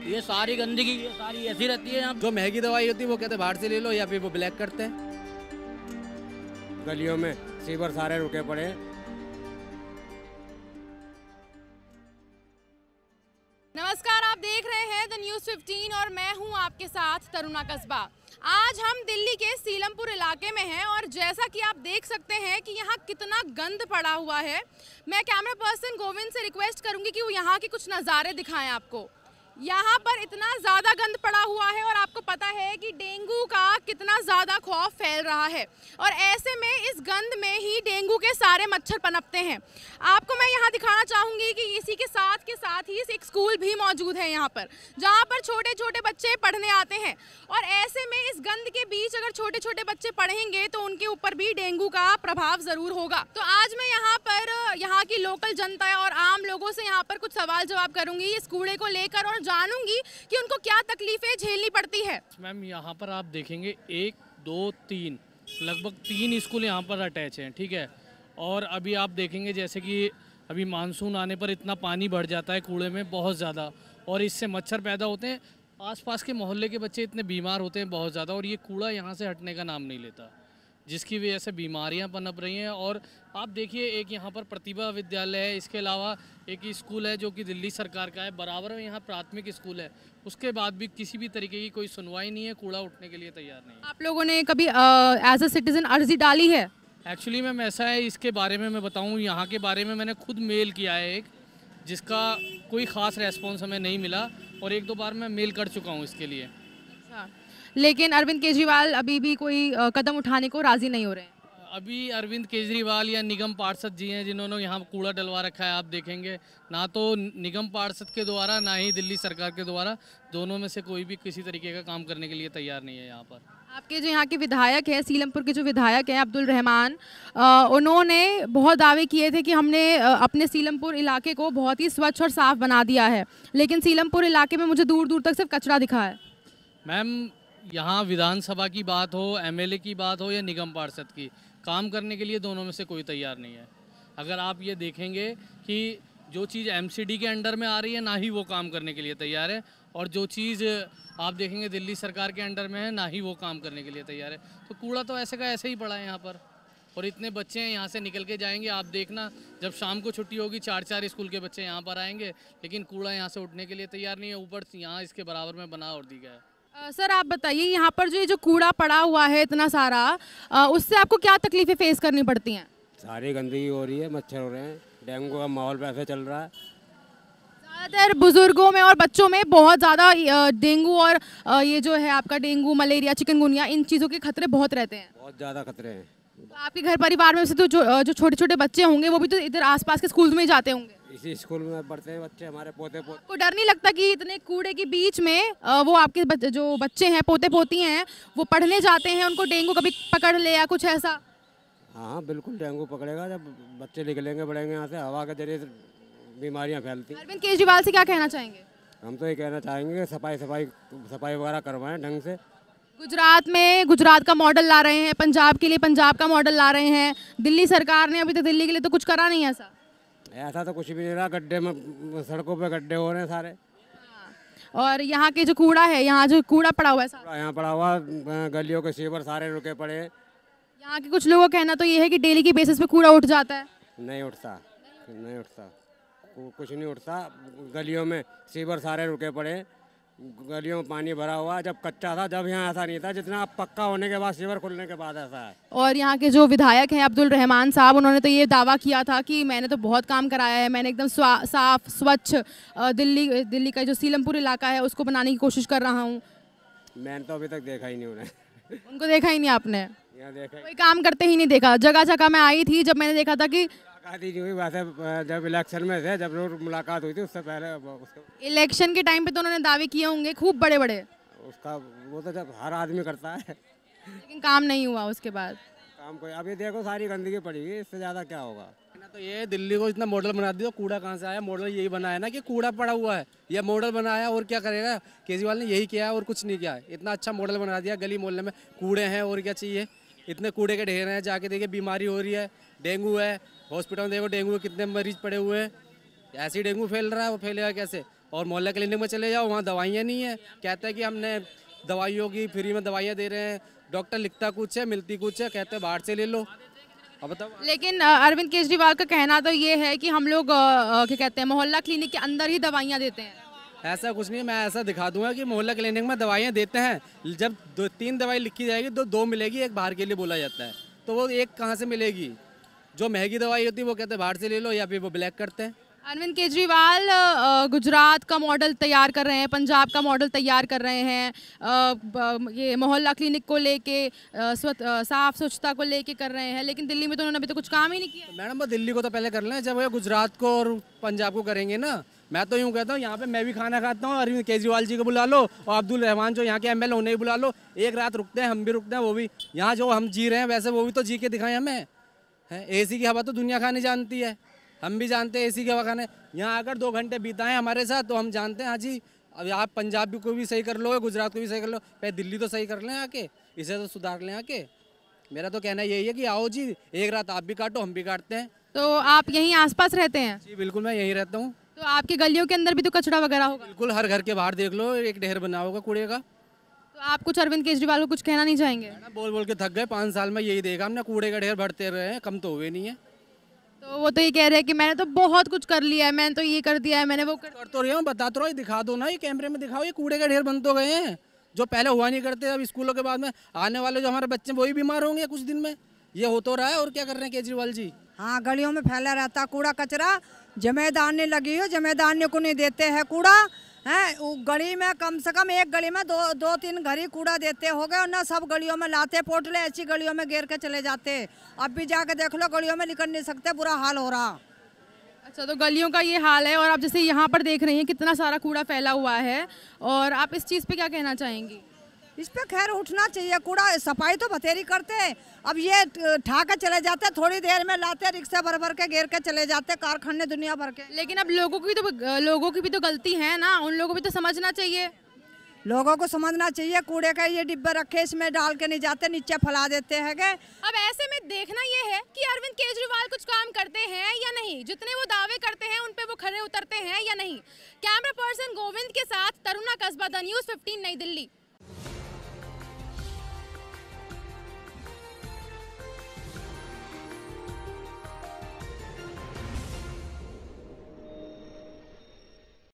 ये सारी गंदगी ये सारी ऐसी रहती है यहाँ। जो महंगी दवाई होती है वो कहते हैं बाहर से ले लो, या फिर वो ब्लैक करते हैं। गलियों में सीवर सारे रुके पड़े हैं। नमस्कार, आप देख रहे हैं द न्यूज़ 15 और मैं हूं आपके साथ तरुणा कस्बा। आज हम दिल्ली के सीलमपुर इलाके में हैं और जैसा कि आप देख सकते हैं कि यहाँ कितना गंद पड़ा हुआ है। मैं कैमरा पर्सन गोविंद से रिक्वेस्ट करूंगी कि वो यहाँ के कुछ नज़ारे दिखाएं आपको। यहाँ पर इतना ज़्यादा गंद पड़ा हुआ है और आपको पता है कि डेंगू का कितना ज़्यादा खौफ फैल रहा है और ऐसे में इस गंद में ही डेंगू के सारे मच्छर पनपते हैं। आपको मैं यहाँ दिखाना चाहूँगी कि इसी के साथ ही एक स्कूल भी मौजूद है यहाँ पर, जहाँ पर छोटे छोटे बच्चे पढ़ने आते हैं और ऐसे में इस गंद के बीच अगर छोटे छोटे बच्चे पढ़ेंगे तो उनके ऊपर भी डेंगू का प्रभाव ज़रूर होगा। तो आज मैं यहाँ पर यहाँ की लोकल जनता और आम लोगों से यहाँ पर कुछ सवाल जवाब करूँगी इस कूड़े को लेकर और जानूंगी कि उनको क्या तकलीफें झेलनी पड़ती है। मैम यहाँ पर आप देखेंगे 1, 2, 3 लगभग 3 स्कूल यहाँ पर अटैच हैं, ठीक है। और अभी आप देखेंगे जैसे कि अभी मानसून आने पर इतना पानी बढ़ जाता है कूड़े में बहुत ज़्यादा, और इससे मच्छर पैदा होते हैं। आसपास के मोहल्ले के बच्चे इतने बीमार होते हैं बहुत ज़्यादा, और ये कूड़ा यहाँ से हटने का नाम नहीं लेता, जिसकी वजह से बीमारियां पनप रही हैं। और आप देखिए एक यहाँ पर प्रतिभा विद्यालय है, इसके अलावा एक स्कूल है जो कि दिल्ली सरकार का है, बराबर में यहाँ प्राथमिक स्कूल है। उसके बाद भी किसी भी तरीके की कोई सुनवाई नहीं है, कूड़ा उठने के लिए तैयार नहीं है। आप लोगों ने कभी एज अ सिटीजन अर्जी डाली है? एक्चुअली मैम ऐसा है, इसके बारे में मैं बताऊँ, यहाँ के बारे में मैंने खुद मेल किया है एक, जिसका कोई ख़ास रेस्पॉन्स हमें नहीं मिला, और 1-2 बार मैं मेल कर चुका हूँ इसके लिए। लेकिन अरविंद केजरीवाल अभी भी कोई कदम उठाने को राजी नहीं हो रहे हैं। अभी अरविंद केजरीवाल या निगम पार्षद जी हैं जिन्होंने यहाँ कूड़ा डलवा रखा है। आप देखेंगे ना तो निगम पार्षद के द्वारा ना ही दिल्ली सरकार के द्वारा, दोनों में से कोई भी किसी तरीके का काम करने के लिए तैयार नहीं है यहाँ पर। आपके जो यहाँ के विधायक हैं, सीलमपुर के जो विधायक हैं अब्दुल रहमान, उन्होंने बहुत दावे किए थे कि हमने अपने सीलमपुर इलाके को बहुत ही स्वच्छ और साफ़ बना दिया है, लेकिन सीलमपुर इलाके में मुझे दूर दूर तक सिर्फ कचरा दिखा है। मैम यहाँ विधानसभा की बात हो, एमएलए की बात हो या निगम पार्षद की, काम करने के लिए दोनों में से कोई तैयार नहीं है। अगर आप ये देखेंगे कि जो चीज़ एमसीडी के अंडर में आ रही है ना ही वो काम करने के लिए तैयार है, और जो चीज़ आप देखेंगे दिल्ली सरकार के अंडर में है ना ही वो काम करने के लिए तैयार है। तो कूड़ा तो ऐसे का ऐसे ही पड़ा है यहाँ पर, और इतने बच्चे हैं यहाँ से निकल के जाएंगे। आप देखना जब शाम को छुट्टी होगी 4-4 स्कूल के बच्चे यहाँ पर आएंगे, लेकिन कूड़ा यहाँ से उठने के लिए तैयार नहीं है, ऊपर यहाँ इसके बराबर में बना और दी गया है। सर आप बताइए, यहाँ पर जो ये जो कूड़ा पड़ा हुआ है इतना सारा, उससे आपको क्या तकलीफें फेस करनी पड़ती हैं? सारी गंदगी हो रही है, मच्छर हो रहे हैं, डेंगू का माहौल पे ऐसे चल रहा है। ज़्यादातर बुजुर्गों में और बच्चों में बहुत ज़्यादा डेंगू और ये जो है आपका डेंगू, मलेरिया, चिकनगुनिया, इन चीज़ों के खतरे बहुत रहते हैं। बहुत ज़्यादा खतरे हैं। तो आपके घर परिवार में से तो जो छोटे छोटे बच्चे होंगे वो भी तो इधर आसपास के स्कूल में ही जाते होंगे। इसी स्कूल में पढ़ते हैं बच्चे, हमारे पोते। आपको डर नहीं लगता कि इतने कूड़े के बीच में वो आपके जो बच्चे हैं, पोते पोती हैं, वो पढ़ने जाते हैं, उनको डेंगू कभी पकड़ ले या कुछ ऐसा? हाँ बिल्कुल, डेंगू पकड़ेगा जब बच्चे निकलेंगे बढ़ेंगे यहाँ से, हवा के जरिए बीमारियाँ फैलती। अरविंद केजरीवाल से क्या कहना चाहेंगे? हम तो ये कहना चाहेंगे कि सफाई वगैरह करवाएं ढंग से। गुजरात में गुजरात का मॉडल ला रहे हैं, पंजाब के लिए पंजाब का मॉडल ला रहे हैं, दिल्ली सरकार ने अभी तो दिल्ली के लिए तो कुछ करा नहीं है। ऐसा तो कुछ भी नहीं रहा, गड्ढे में, सड़कों पे गड्ढे हो रहे हैं सारे। और यहाँ के जो कूड़ा है, यहाँ जो कूड़ा पड़ा हुआ है, यहाँ पड़ा हुआ, गलियों के सीवर सारे रुके पड़े। यहाँ के कुछ लोगों का कहना तो ये है कि डेली की बेसिस पे कूड़ा उठ जाता है। नहीं उठता, कुछ नहीं उठता। गलियों में सीवर सारे रुके पड़े, गलियों में पानी भरा हुआ। जब कच्चा था जब यहाँ ऐसा नहीं था, जितना पक्का होने के बाद, सीवर खुलने के बाद ऐसा है। और यहाँ के जो विधायक हैं अब्दुल रहमान साहब, उन्होंने तो ये दावा किया था कि मैंने तो बहुत काम कराया है, मैंने एकदम साफ स्वच्छ दिल्ली का जो सीलमपुर इलाका है उसको बनाने की कोशिश कर रहा हूँ। मैंने तो अभी तक देखा ही नहीं उन्हें। उनको देखा ही नहीं आपने? देखा कोई काम करते ही नहीं देखा। जगह जगह मैं आई थी, जब मैंने देखा था कि मुलाकात ही नहीं हुई। वैसे जब इलेक्शन में थे, जब मुलाकात हुई थी उससे पहले, इलेक्शन के टाइम पे तो उन्होंने दावे किए होंगे खूब बड़े बड़े। उसका वो तो जब हर आदमी करता है, लेकिन काम नहीं हुआ उसके बाद। काम कोई, अभी देखो सारी गंदगी पड़ी हुई, इससे ज़्यादा क्या होगा। तो ये दिल्ली को इतना मॉडल बना दिया, कूड़ा कहाँ से आया? मॉडल यही बना है ना कि कूड़ा पड़ा हुआ है, ये मॉडल बनाया, और क्या करेगा? केजरीवाल ने यही किया है और कुछ नहीं किया है। इतना अच्छा मॉडल बना दिया, गली मोहल्ले में कूड़े हैं, और क्या चाहिए? इतने कूड़े के ढेर हैं, जाके देखिए बीमारी हो रही है, डेंगू है, हॉस्पिटल में देखो डेंगू के कितने मरीज पड़े हुए हैं। ऐसे ही डेंगू फैल रहा है, वो फैलेगा कैसे? और मोहल्ला क्लिनिक में चले जाओ, वहाँ दवाइयाँ नहीं है। कहते हैं कि हमने दवाइयों की फ्री में दवाइयाँ दे रहे हैं, डॉक्टर लिखता कुछ है मिलती कुछ है, कहते हैं बाहर से ले लो। अब बताओ। लेकिन अरविंद केजरीवाल का कहना तो ये है कि हम लोग क्या कहते हैं मोहल्ला क्लिनिक के अंदर ही दवाइयाँ देते हैं। ऐसा कुछ नहीं, मैं ऐसा दिखा दूंगा कि मोहल्ला क्लिनिक में दवाइयाँ देते हैं। जब 2-3 दवाई लिखी जाएगी तो 2 मिलेगी, एक बाहर के लिए बोला जाता है, तो वो एक कहाँ से मिलेगी? जो महंगी दवाई होती है वो कहते हैं बाहर से ले लो, या फिर वो ब्लैक करते हैं। अरविंद केजरीवाल गुजरात का मॉडल तैयार कर रहे हैं, पंजाब का मॉडल तैयार कर रहे हैं, ये मोहल्ला क्लिनिक को लेके साफ स्वच्छता को लेके कर रहे हैं, लेकिन दिल्ली में तो उन्होंने अभी तो कुछ काम ही नहीं किया। मैडम वो दिल्ली को तो पहले कर लें, जब वो गुजरात को और पंजाब को करेंगे ना। मैं तो यूँ कहता हूँ यहाँ पे मैं भी खाना खाता हूँ, अरविंद केजरीवाल जी को बुला लो और अब्दुल रहमान जो यहाँ के MLA उन्हें भी बुला लो, एक रात रुकते हैं, हम भी रुकते हैं। वो भी यहाँ जो हम जी रहे हैं वैसे वो भी तो जी के दिखाएं हमें। है AC की हवा तो दुनिया खाने जानती है, हम भी जानते हैं AC की हवा खाने। यहाँ आकर 2 घंटे बिताएं हमारे साथ तो हम जानते हैं। हाँ जी, अब आप पंजाब को भी सही कर लो, गुजरात को भी सही कर लो, पहले दिल्ली तो सही कर लें आके, इसे तो सुधार लें आके। मेरा तो कहना यही है कि आओ जी, एक रात आप भी काटो, हम भी काटते हैं। तो आप यहीं आसपास रहते हैं? जी बिल्कुल, मैं यहीं रहता हूँ। तो आपकी गलियों के अंदर भी तो कचरा वगैरह होगा? बिल्कुल, हर घर के बाहर देख लो एक ढेर बना होगा कूड़े का। तो आप कुछ अरविंद केजरीवाल को कुछ कहना नहीं चाहेंगे? बोल बोल के थक गए, 5 साल में यही देखा हमने, कूड़े का ढेर बढ़ते रहे हैं, कम तो हुए नहीं है। तो वो तो ये कह रहे हैं कि मैंने तो बहुत कुछ कर लिया है, मैंने तो ये कर दिया है, मैंने वो कर तो रही हूँ, बता तो रहा हूँ, दिखा दो ना, ये कैमरे में दिखाओ, ये कूड़े का ढेर बन तो गए हैं जो पहले हुआ नहीं करते। अब स्कूलों के बाद में आने वाले जो हमारे बच्चे वही बीमार होंगे कुछ दिन में, ये हो तो रहा है। और क्या कर रहे हैं केजरीवाल जी? हाँ, गलियों में फैला रहता कूड़ा कचरा, जमेदार ने लगी हो, जमेदार ने को नहीं देते हैं कूड़ा है। गली में कम से कम एक गली में 2-3 घर ही कूड़ा देते हो गए, और ना सब गलियों में लाते पोटले ऐसी गलियों में घेर के चले जाते। अब भी जाके देख लो, गलियों में निकल नहीं सकते, बुरा हाल हो रहा। अच्छा, तो गलियों का ये हाल है। और आप जैसे यहाँ पर देख रही हैं कितना सारा कूड़ा फैला हुआ है, और आप इस चीज़ पे क्या कहना चाहेंगी? इस पे खैर उठना चाहिए, कूड़ा सफाई तो बथेरी करते हैं, अब ये ठा के चले जाते, थोड़ी देर में लाते रिक्शा भर भर के घेर के चले जाते, कारखाने दुनिया भर के। लेकिन अब लोगों की भी तो गलती है ना, उन लोगों को भी तो समझना चाहिए। लोगों को समझना चाहिए, कूड़े का ये डिब्बे रखे, इसमें डाल के नहीं जाते, नीचे फैला देते हैं। अब ऐसे में देखना ये है कि अरविंद केजरीवाल कुछ काम करते हैं या नहीं, जितने वो दावे करते हैं उन पे वो खरे उतरते हैं या नहीं। कैमरा पर्सन गोविंद के साथ तरुणा कस्बा, द न्यूज़ 15, नई दिल्ली।